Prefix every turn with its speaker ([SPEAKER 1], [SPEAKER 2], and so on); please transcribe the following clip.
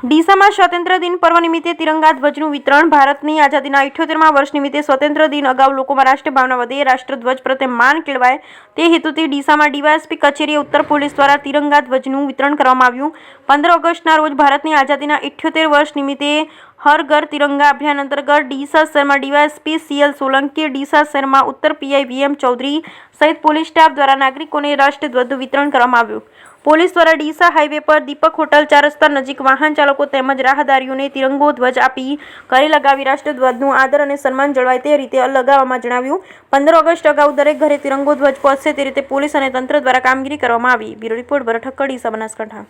[SPEAKER 1] ડીસામાં સ્વતંત્ર દિન પર્વ નિમિત્તે તિરંગા ધ્વજનું વિતરણ. ભારતની આઝાદીના 78મા વર્ષ નિમિત્તે સ્વતંત્ર દિન અગાઉ લોકોમાં રાષ્ટ્રીય ભાવના વધે, રાષ્ટ્રધ્વજ પ્રત્યે માન કેળવાય તે હેતુથી ડીસામાં ડીવાયએસપી કચેરીએ ઉત્તર પોલીસ દ્વારા તિરંગા ધ્વજનું વિતરણ કરવામાં આવ્યું. 15 ઓગસ્ટના રોજ ભારતની આઝાદીના 78 વર્ષ નિમિત્તે હર ઘર તિરંગા અભિયાન અંતર્ગત ડીસા શહેરમાં ડીવાયએસપી CL સોલંકી, ડીસા શહેરમાં ઉત્તર PI VM ચૌધરી સહિત પોલીસ સ્ટાફ દ્વારા નાગરિકોને રાષ્ટ્રધ્વજનું વિતરણ કરવામાં આવ્યું. પોલીસ દ્વારા ડીસા હાઈવે પર દીપક હોટલ 4 રસ્તા નજીક વાહન ચાલકો તેમજ રાહદારીઓને તિરંગો ધ્વજ આપી ઘરે લગાવી રાષ્ટ્રધ્વજનું આદર અને સન્માન જળવાય તે રીતે લગાવવામાં જણાવ્યું. 15 ઓગસ્ટ અગાઉ દરેક ઘરે તિરંગો ધ્વજ પહોંચશે તે રીતે પોલીસ અને તંત્ર દ્વારા કામગીરી કરવામાં આવી. બ્યુરો રિપોર્ટ ભરત ઠક્કર, ડીસા, બનાસકાંઠા.